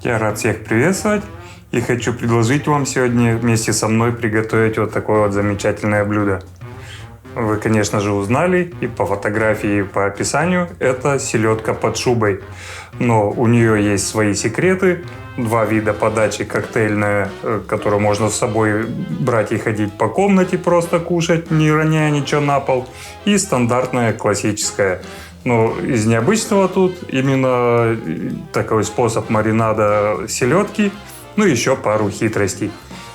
Я рад всех приветствовать и хочу предложить вам сегодня вместе со мной приготовить вот такое вот замечательное блюдо. Вы, конечно же, узнали и по фотографии, и по описанию, это селедка под шубой. Но у нее есть свои секреты. Два вида подачи: коктейльная, которую можно с собой брать и ходить по комнате, просто кушать, не роняя ничего на пол. И стандартная, классическая. Но из необычного тут именно такой способ маринада селедки, ну и еще пару хитростей.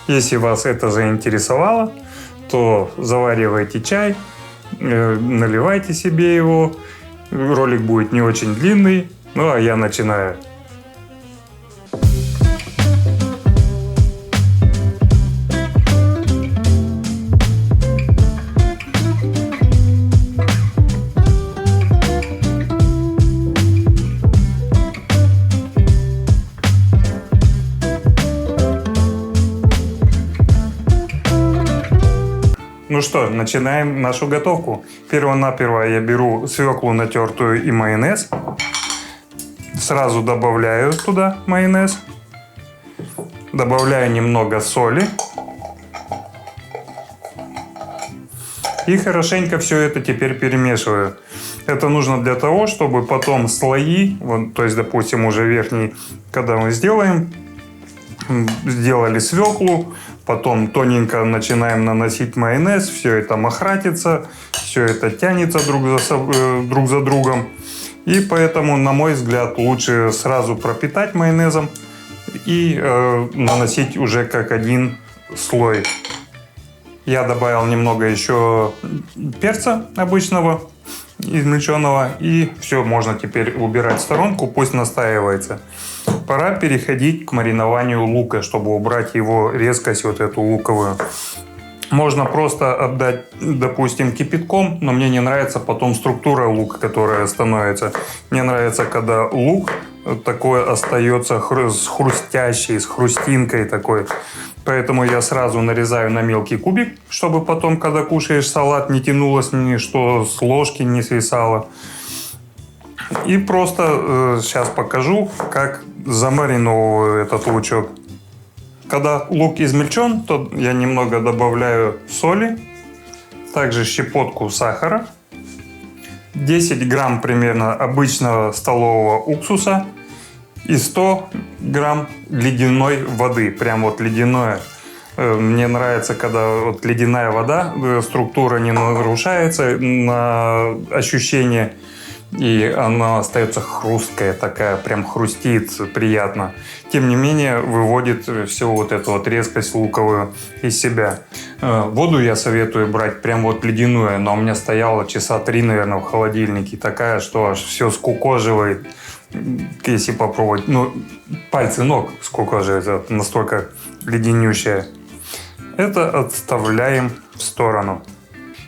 Если вас это заинтересовало, то заваривайте чай, наливайте себе его. Ролик будет не очень длинный, ну а я начинаю. Ну что, начинаем нашу готовку. Перво-наперво я беру свеклу натертую и майонез. Сразу добавляю туда майонез. Добавляю немного соли. И хорошенько все это теперь перемешиваю. Это нужно для того, чтобы потом слои, вот, то есть, допустим, уже верхний, когда мы сделали свеклу, потом тоненько начинаем наносить майонез, все это махратится, все это тянется друг за другом. И поэтому, на мой взгляд, лучше сразу пропитать майонезом и наносить уже как один слой. Я добавил немного еще перца обычного, измельченного, и все, можно теперь убирать в сторонку, пусть настаивается. Пора переходить к маринованию лука, чтобы убрать его резкость, вот эту луковую. Можно просто отдать, допустим, кипятком, но мне не нравится потом структура лука, которая становится. Мне нравится, когда лук такой остается хрустящий, с хрустинкой такой. Поэтому я сразу нарезаю на мелкий кубик, чтобы потом, когда кушаешь салат, не тянулось ничто, с ложки не свисало. И просто сейчас покажу, как замариновываю этот лучок. Когда лук измельчен, то я немного добавляю соли, также щепотку сахара, 10 грамм примерно обычного столового уксуса и 100 грамм ледяной воды. Прям вот ледяное. Мне нравится, когда вот ледяная вода, структура не нарушается на ощущение. И она остается хрусткая, такая, прям хрустит приятно. Тем не менее, выводит всю вот эту вот резкость луковую из себя. Воду я советую брать прям вот ледяную. Она у меня стояла часа 3, наверное, в холодильнике. Такая, что аж все скукоживает. Если попробовать, ну, пальцы ног скукоживает. Настолько леденющая. Это отставляем в сторону.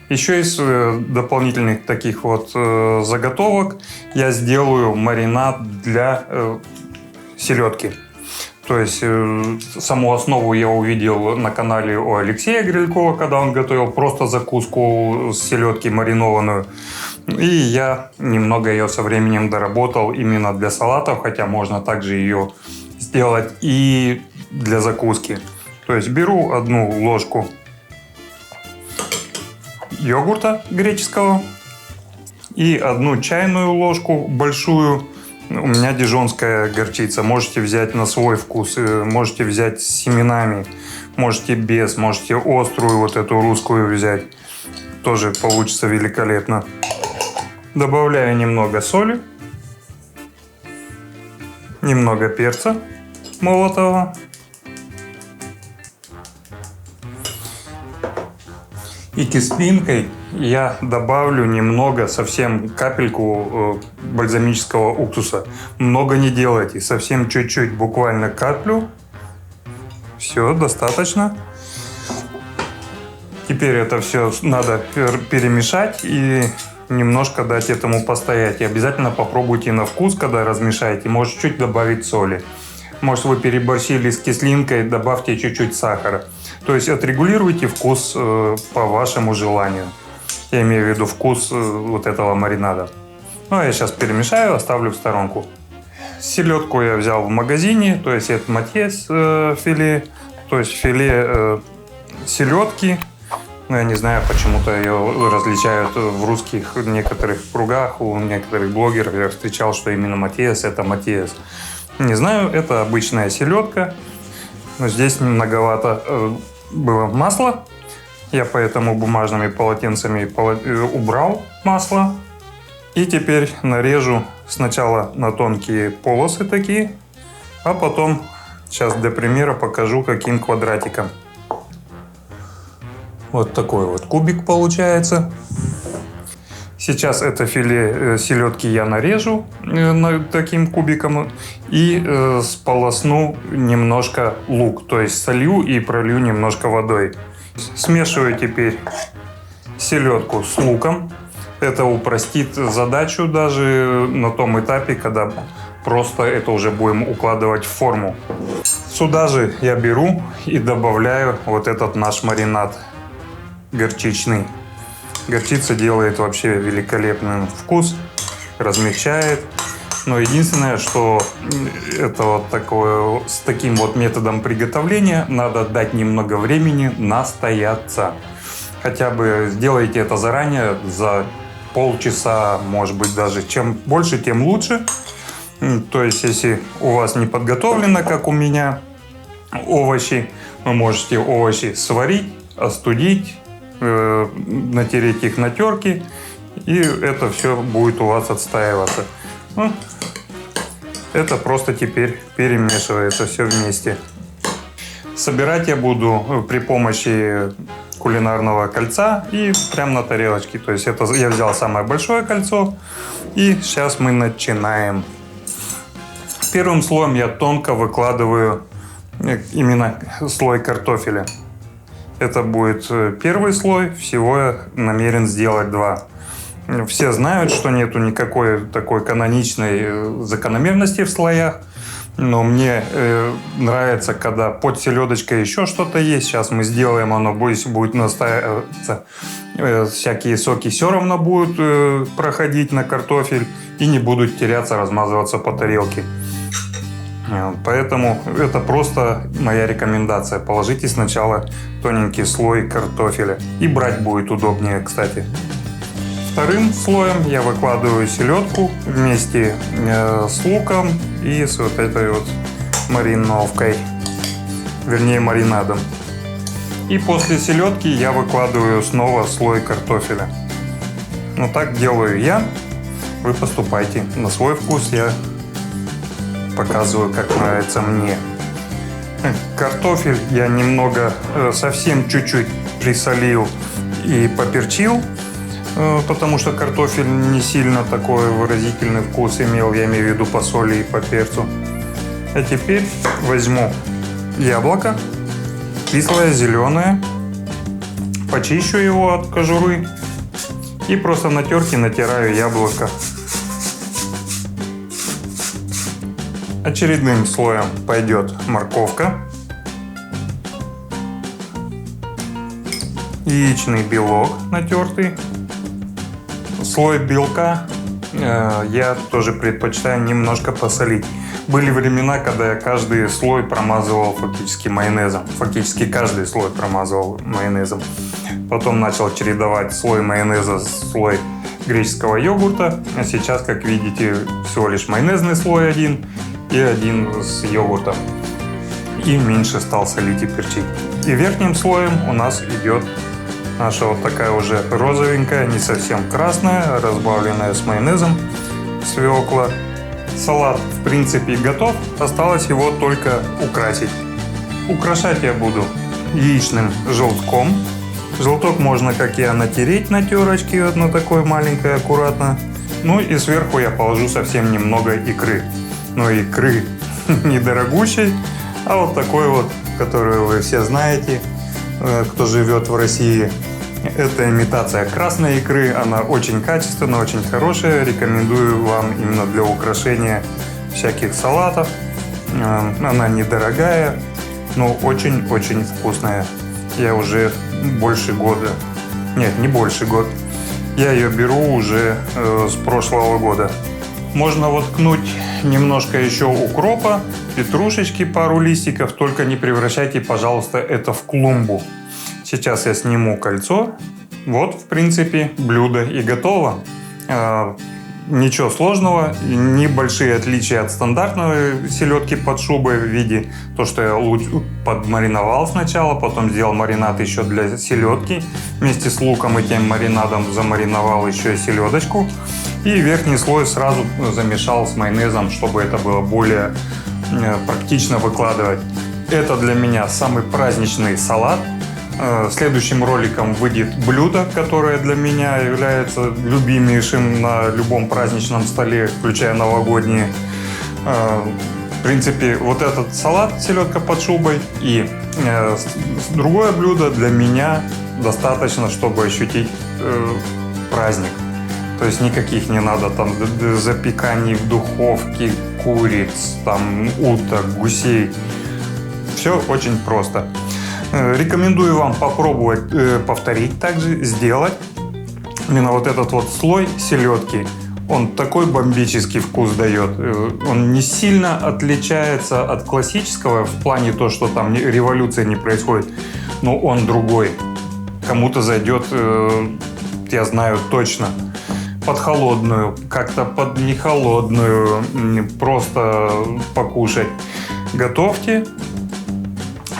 Еще из дополнительных таких вот заготовок я сделаю маринад для селедки. То есть саму основу я увидел на канале у Алексея Грилькова, когда он готовил просто закуску с селедки маринованную. И я немного ее со временем доработал именно для салатов, хотя можно также ее сделать и для закуски. То есть беру одну ложку йогурта греческого и одну чайную ложку большую. У меня дижонская горчица. Можете взять на свой вкус, можете взять с семенами, можете без, можете острую вот эту русскую взять. Тоже получится великолепно. Добавляю немного соли, немного перца молотого. И кислинкой я добавлю немного, совсем капельку бальзамического уксуса. Много не делайте, совсем чуть-чуть, буквально каплю. Все, достаточно. Теперь это все надо перемешать и немножко дать этому постоять. И обязательно попробуйте на вкус, когда размешаете. Может, чуть добавить соли. Может, вы переборщили с кислинкой, добавьте чуть-чуть сахара. То есть отрегулируйте вкус по вашему желанию. Я имею в виду вкус вот этого маринада. Ну, а я сейчас перемешаю, оставлю в сторонку. селедку я взял в магазине, то есть это матьес филе, то есть филе селедки. Ну, я не знаю, почему-то ее различают в русских некоторых кругах, у некоторых блогеров я встречал, что именно матьес – это матьес. Не знаю, это обычная селедка, но здесь многовато было масла. Я поэтому бумажными полотенцами убрал масло. И теперь нарежу сначала на тонкие полосы такие, а потом, сейчас для примера покажу, каким квадратиком. Вот такой вот кубик получается. Сейчас это филе селедки я нарежу таким кубиком и сполосну немножко лук. То есть солью и пролью немножко водой. Смешиваю теперь селедку с луком. Это упростит задачу даже на том этапе, когда просто это уже будем укладывать в форму. Сюда же я беру и добавляю вот этот наш маринад горчичный. Горчица делает вообще великолепный вкус, размягчает. Но единственное, что это вот такое, с таким вот методом приготовления надо дать немного времени настояться. Хотя бы сделайте это заранее, за полчаса, может быть даже. Чем больше, тем лучше. То есть, если у вас не подготовлено, как у меня, овощи, вы можете овощи сварить, остудить, натереть их на терке, и это все будет у вас отстаиваться. Ну, это просто теперь перемешивается все вместе. Собирать я буду при помощи кулинарного кольца и прямо на тарелочке. То есть это я взял самое большое кольцо, и сейчас мы начинаем. Первым слоем я тонко выкладываю именно слой картофеля. Это будет первый слой, всего я намерен сделать 2. Все знают, что нету никакой такой каноничной закономерности в слоях, но мне нравится, когда под селедочкой еще что-то есть. Сейчас мы сделаем, оно будет настаиваться, всякие соки все равно будут проходить на картофель и не будут теряться, размазываться по тарелке. Поэтому это просто моя рекомендация. Положите сначала тоненький слой картофеля. И брать будет удобнее, кстати. Вторым слоем я выкладываю селедку вместе с луком и с вот этой вот мариновкой. Вернее, маринадом. И после селедки я выкладываю снова слой картофеля. Ну так делаю я. Вы поступайте. На свой вкус я показываю, как нравится мне. Картофель я немного, совсем чуть-чуть присолил и поперчил, потому что картофель не сильно такой выразительный вкус имел, я имею в виду по соли и по перцу. А теперь возьму яблоко, кислое, зеленое, почищу его от кожуры и просто на терке натираю яблоко. Очередным слоем пойдет морковка, яичный белок натертый. Слой белка я тоже предпочитаю немножко посолить. Были времена, когда я каждый слой промазывал фактически майонезом. Фактически каждый слой промазывал майонезом. Потом начал чередовать слой майонеза с слой греческого йогурта. А сейчас, как видите, всего лишь майонезный слой один и один с йогуртом. И меньше стал солить и перчить. И верхним слоем у нас идет наша вот такая уже розовенькая, не совсем красная, разбавленная с майонезом свекла. Салат в принципе готов, осталось его только украсить. Украшать я буду яичным желтком. Желток можно, как я, натереть на терочке, вот на такой маленькой, аккуратно. Ну и сверху я положу совсем немного икры. Но икры недорогущей, а вот такой вот, которую вы все знаете, кто живет в России. Это имитация красной икры, она очень качественная, очень хорошая. Рекомендую вам именно для украшения всяких салатов. Она недорогая, но очень-очень вкусная. Я уже больше года, нет, не больше года, я ее беру уже с прошлого года. Можно воткнуть немножко еще укропа, петрушечки, пару листиков. Только не превращайте, пожалуйста, это в клумбу. Сейчас я сниму кольцо. Вот, в принципе, блюдо и готово. Ничего сложного, небольшие отличия от стандартной селедки под шубой в виде то, что я подмариновал сначала, потом сделал маринад еще для селедки. Вместе с луком и тем маринадом замариновал еще и селедочку. И верхний слой сразу замешал с майонезом, чтобы это было более практично выкладывать. Это для меня самый праздничный салат. Следующим роликом выйдет блюдо, которое для меня является любимейшим на любом праздничном столе, включая новогодние. В принципе, вот этот салат селедка под шубой и другое блюдо для меня достаточно, чтобы ощутить праздник. То есть никаких не надо там запеканий в духовке, куриц, там уток, гусей. Все очень просто. Рекомендую вам попробовать повторить также, сделать. Именно вот этот вот слой селедки, он такой бомбический вкус дает. Он не сильно отличается от классического в плане то, что там революция не происходит, но он другой. Кому-то зайдет, я знаю точно, под холодную, как-то под нехолодную, просто покушать. Готовьте.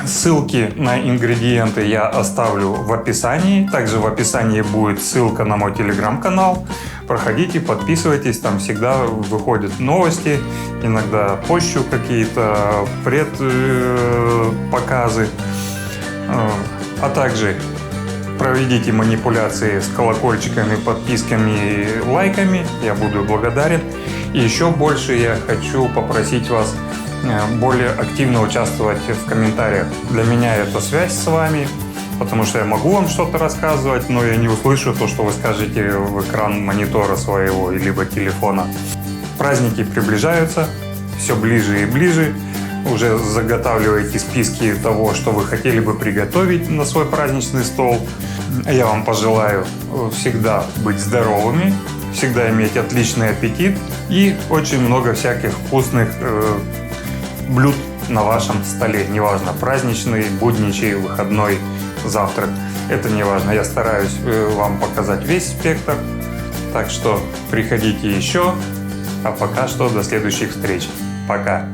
Ссылки на ингредиенты я оставлю в описании. Также в описании будет ссылка на мой телеграм-канал. Проходите, подписывайтесь, там всегда выходят новости, иногда пощу какие-то предпоказы. А также проведите манипуляции с колокольчиками, подписками и лайками. Я буду благодарен. И еще больше я хочу попросить вас более активно участвовать в комментариях. Для меня это связь с вами, потому что я могу вам что-то рассказывать, но я не услышу то, что вы скажете в экран монитора своего либо телефона. Праздники приближаются, все ближе и ближе. Уже заготавливаете списки того, что вы хотели бы приготовить на свой праздничный стол. Я вам пожелаю всегда быть здоровыми, всегда иметь отличный аппетит и очень много всяких вкусных блюд на вашем столе. Неважно, праздничный, будничный, выходной, завтрак. Это не важно. Я стараюсь вам показать весь спектр. Так что приходите еще. А пока что до следующих встреч. Пока.